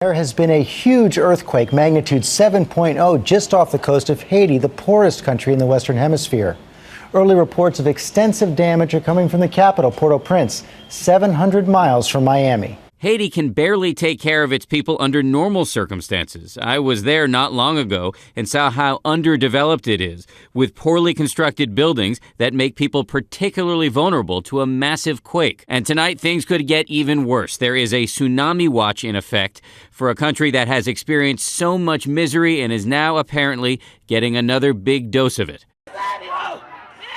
There has been a huge earthquake, magnitude 7.0, just off the coast of Haiti, the poorest country in the Western Hemisphere. Early reports of extensive damage are coming from the capital, Port-au-Prince, 700 miles from Miami. Haiti can barely take care of its people under normal circumstances. I was there not long ago and saw how underdeveloped it is, with poorly constructed buildings that make people particularly vulnerable to a massive quake. And tonight, things could get even worse. There is a tsunami watch in effect for a country that has experienced so much misery and is now apparently getting another big dose of it.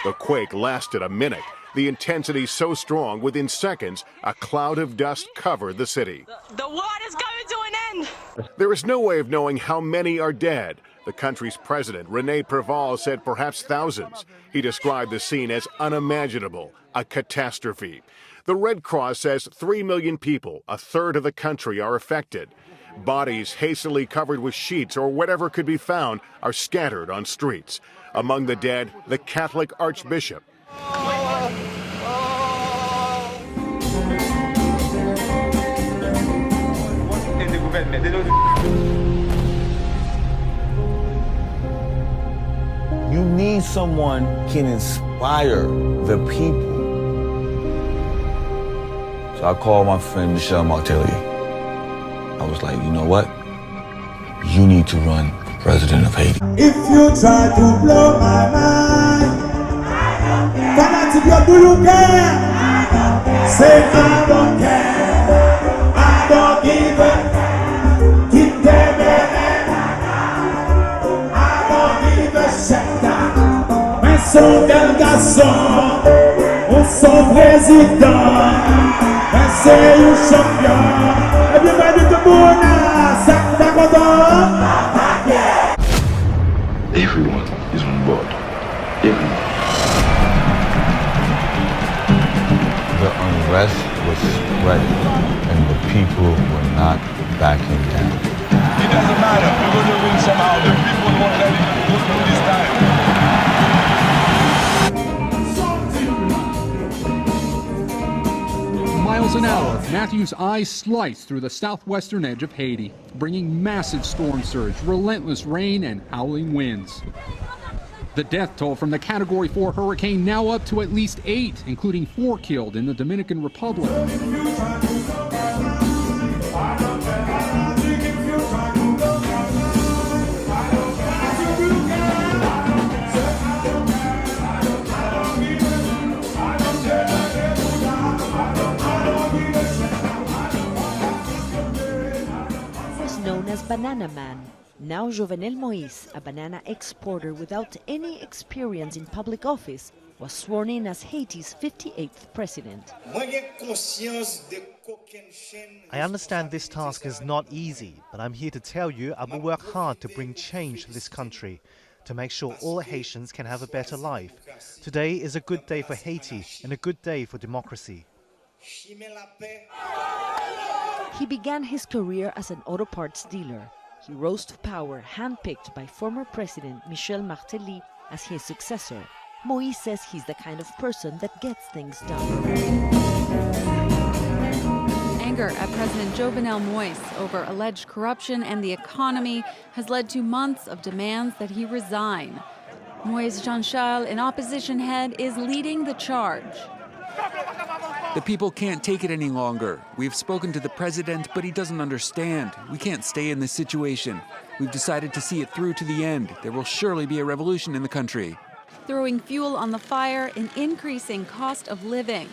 The quake lasted a minute. The intensity so strong, within seconds, a cloud of dust covered the city. The water's coming to an end. There is no way of knowing how many are dead. The country's president, René Préval, said perhaps thousands. He described the scene as unimaginable, a catastrophe. The Red Cross says 3 million people, a third of the country, are affected. Bodies hastily covered with sheets or whatever could be found are scattered on streets. Among the dead, the Catholic Archbishop. You need someone who can inspire the people. So I called my friend Michel Martelly. I was like, you know what? You need to run for president of Haiti. If you try to blow my mind, fanatic, do you care? Say I don't care. I don't even keep them in. I don't even check that. Mais son bel garçon, on son président. Mais c'est un champion. Everybody to Mona, sac d'Agodon. Everyone is on board. Everyone. The unrest was spreading, and the people were not backing down. It doesn't matter. We're going to win somehow. The people won't let it go through this time. Miles an hour, Matthew's eyes slice through the southwestern edge of Haiti, bringing massive storm surge, relentless rain, and howling winds. The death toll from the Category 4 hurricane now up to at least 8, including 4 killed in the Dominican Republic. Known as Banana Man, now Jovenel Moïse, a banana exporter without any experience in public office, was sworn in as Haiti's 58th president. I understand this task is not easy, but I'm here to tell you I will work hard to bring change to this country, to make sure all Haitians can have a better life. Today is a good day for Haiti and a good day for democracy. He began his career as an auto parts dealer. He rose to power handpicked by former President Michel Martelly as his successor. Moïse says he's the kind of person that gets things done. Anger at President Jovenel Moïse over alleged corruption and the economy has led to months of demands that he resign. Moïse Jean-Charles, an opposition head, is leading the charge. The people can't take it any longer. We've spoken to the president, but he doesn't understand. We can't stay in this situation. We've decided to see it through to the end. There will surely be a revolution in the country. Throwing fuel on the fire, an increasing cost of living.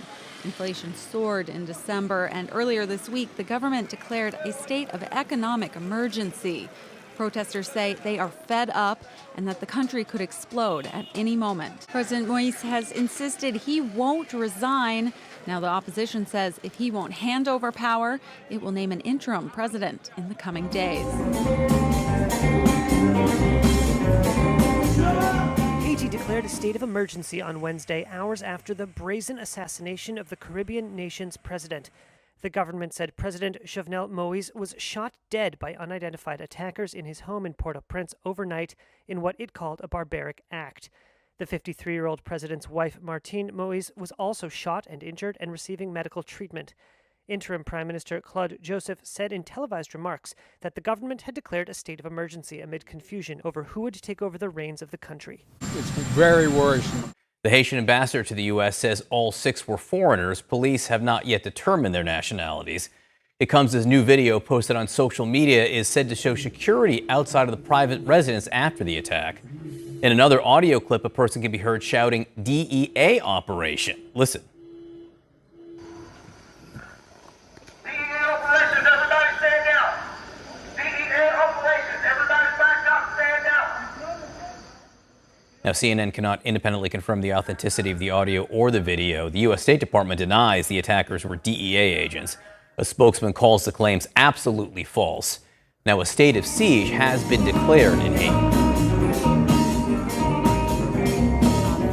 Inflation soared in December, and earlier this week, the government declared a state of economic emergency. Protesters say they are fed up and that the country could explode at any moment. President Moïse has insisted he won't resign. Now the opposition says if he won't hand over power, it will name an interim president in the coming days. Haiti declared a state of emergency on Wednesday, hours after the brazen assassination of the Caribbean nation's president. The government said President Jovenel Moïse was shot dead by unidentified attackers in his home in Port-au-Prince overnight in what it called a barbaric act. The 53-year-old president's wife, Martine Moïse, was also shot and injured and receiving medical treatment. Interim Prime Minister Claude Joseph said in televised remarks that the government had declared a state of emergency amid confusion over who would take over the reins of the country. It's very worrisome. The Haitian ambassador to the U.S. says all 6 were foreigners. Police have not yet determined their nationalities. It comes as new video posted on social media is said to show security outside of the private residence after the attack. In another audio clip, a person can be heard shouting, "DEA operation." Listen. Now, CNN cannot independently confirm the authenticity of the audio or the video. The U.S. State Department denies the attackers were DEA agents. A spokesman calls the claims absolutely false. Now, a state of siege has been declared in Haiti.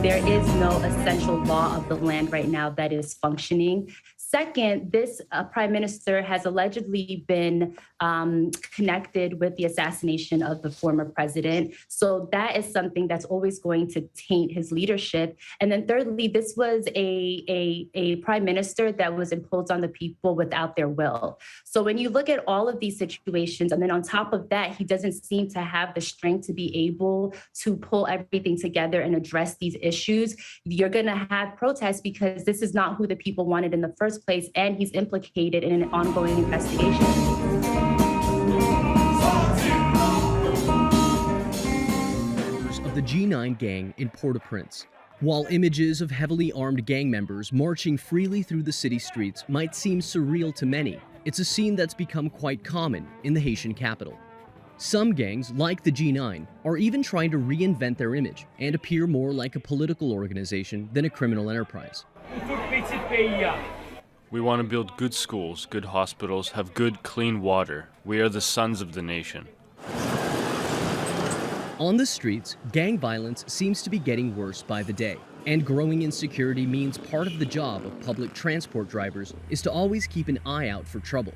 There is no essential law of the land right now that is functioning. Second, this prime minister has allegedly been connected with the assassination of the former president. So that is something that's always going to taint his leadership. And then thirdly, this was a prime minister that was imposed on the people without their will. So when you look at all of these situations, and then on top of that, he doesn't seem to have the strength to be able to pull everything together and address these issues, you're going to have protests because this is not who the people wanted in the first place, and he's implicated in an ongoing investigation. Members of the G9 gang in Port-au-Prince. While images of heavily armed gang members marching freely through the city streets might seem surreal to many, it's a scene that's become quite common in the Haitian capital. Some gangs, like the G9, are even trying to reinvent their image and appear more like a political organization than a criminal enterprise. We want to build good schools, good hospitals, have good, clean water. We are the sons of the nation. On the streets, gang violence seems to be getting worse by the day, and growing insecurity means part of the job of public transport drivers is to always keep an eye out for trouble.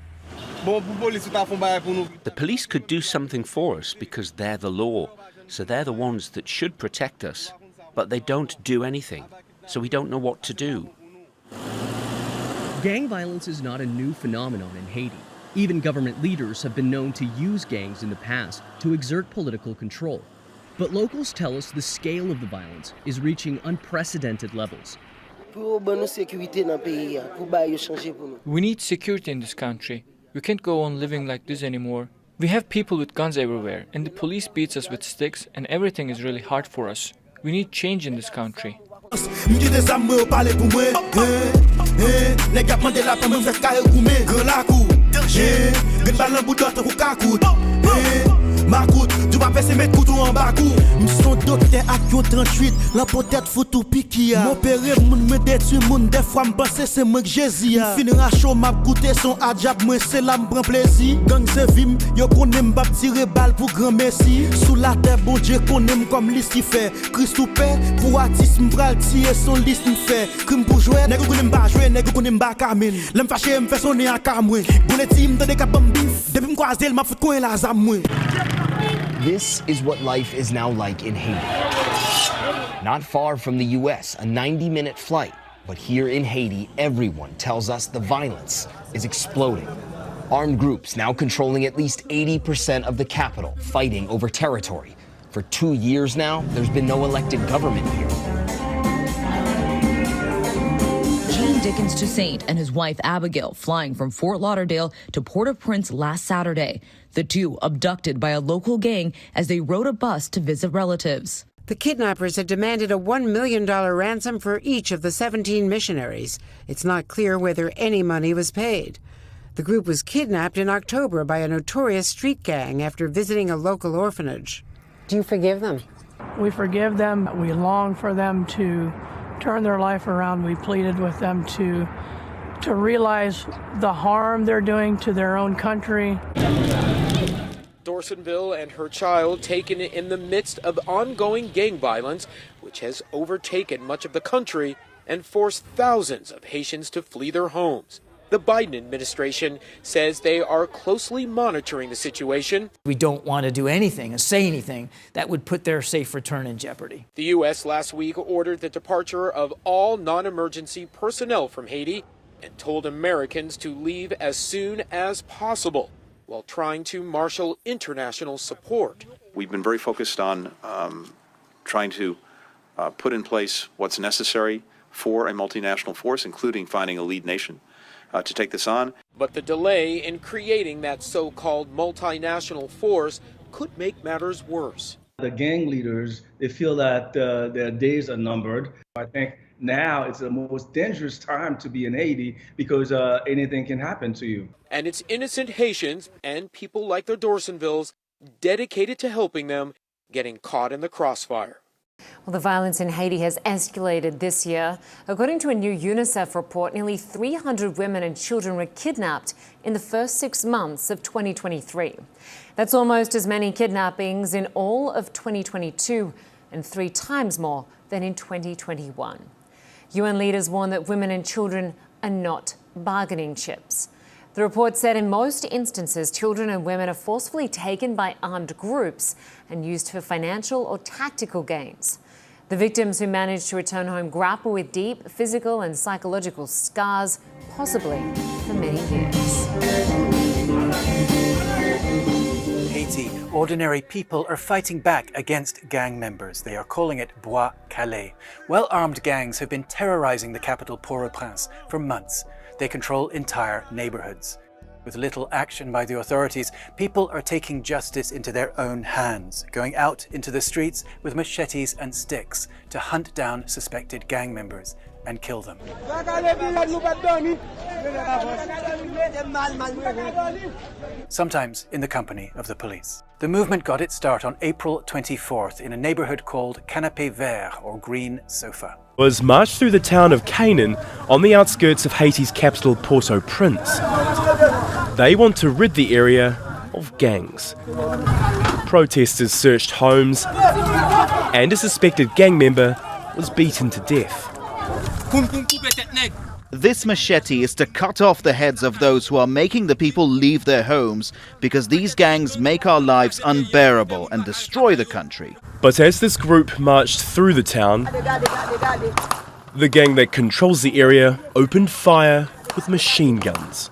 The police could do something for us because they're the law, so they're the ones that should protect us. But they don't do anything, so we don't know what to do. Gang violence is not a new phenomenon in Haiti. Even government leaders have been known to use gangs in the past to exert political control. But locals tell us the scale of the violence is reaching unprecedented levels. We need security in this country. We can't go on living like this anymore. We have people with guns everywhere, and the police beats us with sticks, and everything is really hard for us. We need change in this country. Du pa pese met koutou an bakou. M'son docteur ak yon 38, lan peut-être foutou piki ya. M'opere moun me détruit moun, des fois m'pense c'est moi que Jésus ya. Fin racho m'a goûté son adjab, moi c'est là m'prend plaisir. Gang se vim, yo konnen m'bap tire balle pour grand merci. Sous la terre bon Dieu konnen comme liste qui fait. Christ ou paix, pour artiste m'pral tirer son liste m'fait. Crime pour jouer, nèg konnen m'ba jouer, nèg konnen m'ba kamen. L'm fâché m'fait sonner en kamwe. Bonne ti m'tande ka bam bif, depuis m'croiser m'a fout coin la zam moi. This is what life is now like in Haiti. Not far from the U.S., a 90-minute flight. But here in Haiti, everyone tells us the violence is exploding. Armed groups now controlling at least 80% of the capital, fighting over territory. For 2 years now, there's been no elected government here. Dickens Toussaint and his wife Abigail flying from Fort Lauderdale to Port-au-Prince last Saturday. The two abducted by a local gang as they rode a bus to visit relatives. The kidnappers had demanded a $1 million ransom for each of the 17 missionaries. It's not clear whether any money was paid. The group was kidnapped in October by a notorious street gang after visiting a local orphanage. Do you forgive them? We forgive them. We long for them to turn their life around. We pleaded with them to realize the harm they're doing to their own country. Dorsonville and her child taken in the midst of ongoing gang violence, which has overtaken much of the country and forced thousands of Haitians to flee their homes. The Biden administration says they are closely monitoring the situation. We don't want to do anything or say anything that would put their safe return in jeopardy. The U.S. last week ordered the departure of all non-emergency personnel from Haiti. and told Americans to leave as soon as possible while trying to marshal international support. We've been very focused on trying to put in place what's necessary for a multinational force, including finding a lead nation to take this on. But the delay in creating that so-called multinational force could make matters worse. The gang leaders, they feel that their days are numbered. I think now it's the most dangerous time to be in Haiti because anything can happen to you. And it's innocent Haitians and people like the Dorsonvilles dedicated to helping them getting caught in the crossfire. Well, the violence in Haiti has escalated this year. According to a new UNICEF report, nearly 300 women and children were kidnapped in the first 6 months of 2023. That's almost as many kidnappings in all of 2022 and 3 times more than in 2021. UN leaders warn that women and children are not bargaining chips. The report said in most instances, children and women are forcefully taken by armed groups and used for financial or tactical gains. The victims who managed to return home grapple with deep physical and psychological scars, possibly for many years. Haiti, ordinary people are fighting back against gang members. They are calling it Bois Calais. Well-armed gangs have been terrorizing the capital Port-au-Prince for months. They control entire neighborhoods. With little action by the authorities, people are taking justice into their own hands, going out into the streets with machetes and sticks to hunt down suspected gang members and kill them. Sometimes in the company of the police. The movement got its start on April 24th in a neighborhood called Canapé Vert, or Green Sofa. Was marched through the town of Canaan on the outskirts of Haiti's capital Port-au-Prince. They want to rid the area of gangs. Protesters searched homes and a suspected gang member was beaten to death. This machete is to cut off the heads of those who are making the people leave their homes because these gangs make our lives unbearable and destroy the country. But as this group marched through the town, the gang that controls the area opened fire with machine guns.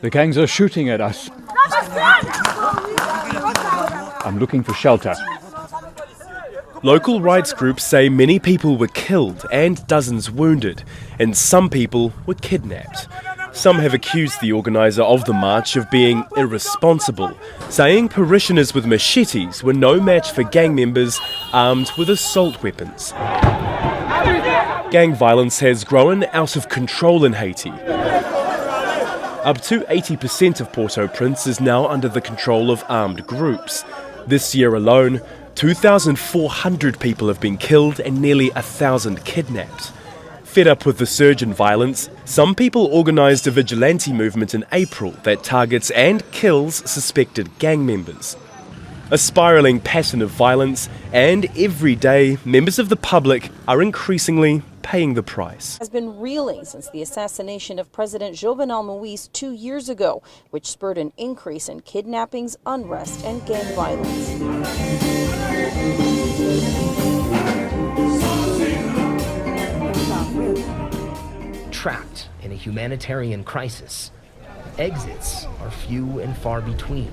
The gangs are shooting at us. I'm looking for shelter. Local rights groups say many people were killed and dozens wounded, and some people were kidnapped. Some have accused the organiser of the march of being irresponsible, saying parishioners with machetes were no match for gang members armed with assault weapons. Gang violence has grown out of control in Haiti. Up to 80% of Port-au-Prince is now under the control of armed groups. This year alone, 2,400 people have been killed and nearly 1,000 kidnapped. Fed up with the surge in violence, some people organised a vigilante movement in April that targets and kills suspected gang members. A spiralling pattern of violence, and every day members of the public are increasingly paying the price. Has been reeling since the assassination of President Jovenel Moïse 2 years ago, which spurred an increase in kidnappings, unrest, and gang violence. Trapped in a humanitarian crisis, exits are few and far between.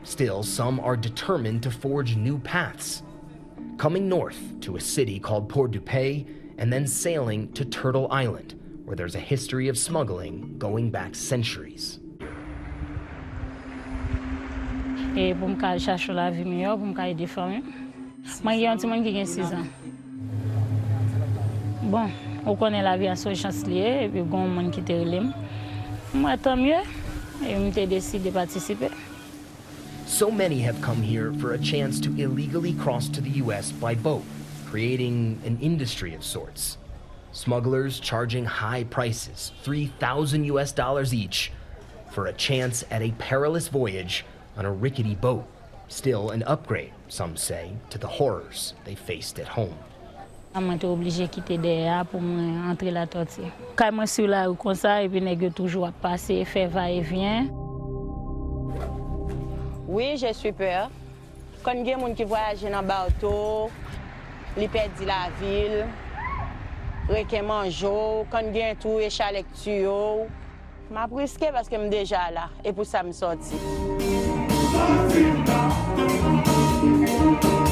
Still, some are determined to forge new paths, coming north to a city called Port-du-Pay and then sailing to Turtle Island, where there's a history of smuggling going back centuries. Bon, on connaît la vie à ce chancelier et puis gon monde qui te relève. Moi tant mieux et m'te décidé participer. So many have come here for a chance to illegally cross to the US by boat, creating an industry of sorts. Smugglers charging high prices, $3,000 each, for a chance at a perilous voyage on a rickety boat. Still an upgrade, some say, to the horrors they faced at home. Je suis obligé de quitter derrière pour entrer la tortue. Quand je suis là comme ça, et puis je toujours passer, faire va-et-vient. Oui, je suis peur. Quand il y a des gens qui voyagent dans le bateau, li perdi la ville, reken manjou, kan gen tou e chalek tuyo. Ma briske parce que m deja là et pour ça me sorti.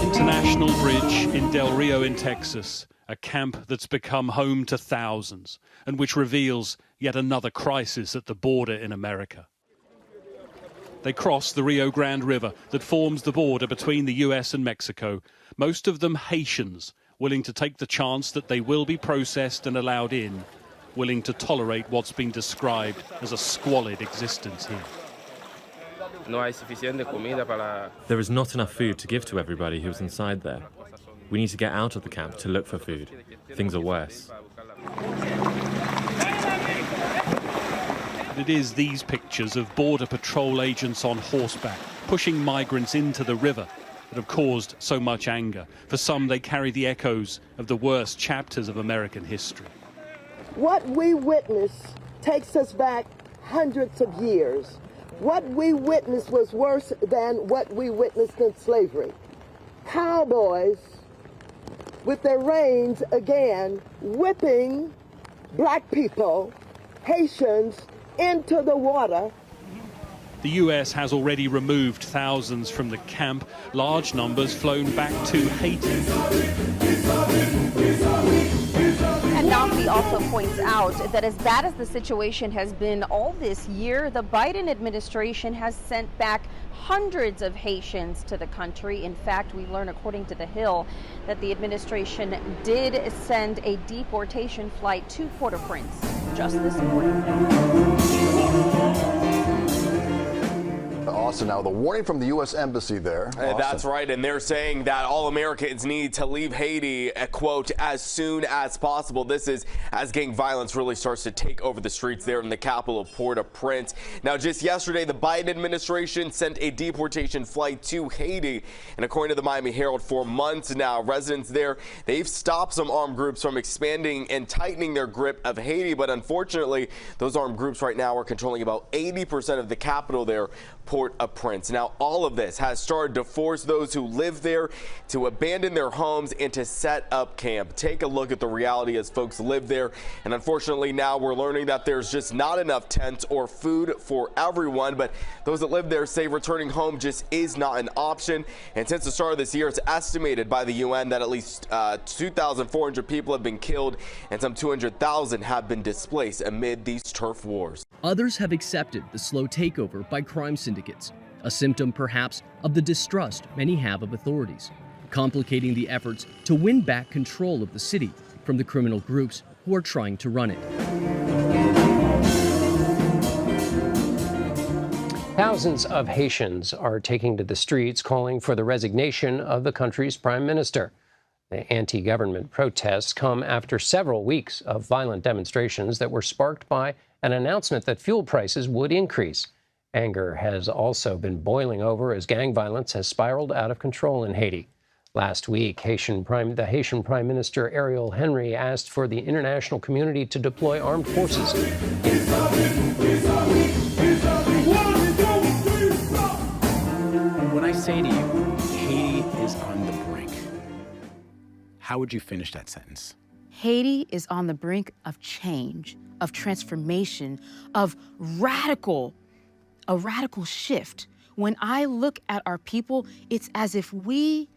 International Bridge in Del Rio in Texas, a camp that's become home to thousands and which reveals yet another crisis at the border in America. They cross the Rio Grande River that forms the border between the US and Mexico, most of them Haitians, willing to take the chance that they will be processed and allowed in, willing to tolerate what's been described as a squalid existence here. There is not enough food to give to everybody who's inside there. We need to get out of the camp to look for food. Things are worse. It is these pictures of Border Patrol agents on horseback pushing migrants into the river that have caused so much anger. For some, they carry the echoes of the worst chapters of American history. What we witnessed takes us back hundreds of years. What we witnessed was worse than what we witnessed in slavery. Cowboys with their reins again whipping black people, Haitians, into the water. The US has already removed thousands from the camp, large numbers flown back to Haiti. And Nafi also points out that as bad as the situation has been all this year, the Biden administration has sent back hundreds of Haitians to the country. In fact, we learn, according to The Hill, that the administration did send a deportation flight to Port-au-Prince just this morning. Austin, now the warning from the U.S. Embassy there. That's right, and they're saying that all Americans need to leave Haiti, quote, as soon as possible. This is as gang violence really starts to take over the streets there in the capital of Port-au-Prince. Now, just yesterday, the Biden administration sent a deportation flight to Haiti, and according to the Miami Herald, for months now, residents there, they've stopped some armed groups from expanding and tightening their grip of Haiti, but unfortunately, those armed groups right now are controlling about 80% of the capital there, Port-au-Prince. Now, all of this has started to force those who live there to abandon their homes and to set up camp. Take a look at the reality as folks live there. And unfortunately, now we're learning that there's just not enough tents or food for everyone. But those that live there say returning home just is not an option. And since the start of this year, it's estimated by the UN that at least 2,400 people have been killed and some 200,000 have been displaced amid these turf wars. Others have accepted the slow takeover by crime syndicates, a symptom perhaps of the distrust many have of authorities, complicating the efforts to win back control of the city from the criminal groups who are trying to run it. Thousands of Haitians are taking to the streets calling for the resignation of the country's prime minister. The anti-government protests come after several weeks of violent demonstrations that were sparked by an announcement that fuel prices would increase. Anger has also been boiling over as gang violence has spiraled out of control in Haiti. Last week, the Haitian Prime Minister Ariel Henry asked for the international community to deploy armed forces. When I say to you, Haiti is on the brink, how would you finish that sentence? Haiti is on the brink of change, of transformation, of a radical shift. When I look at our people, it's as if we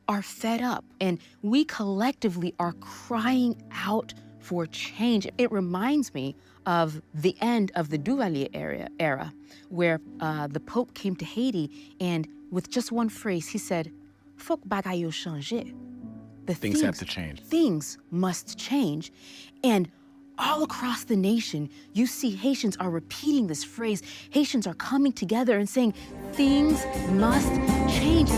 are fed up and we collectively are crying out for change. It reminds me of the end of the Duvalier era where the Pope came to Haiti and with just one phrase, he said, "Faut que bagay yo changer." Things have to change. Things must change. And all across the nation, you see Haitians are repeating this phrase. Haitians are coming together and saying, things must change.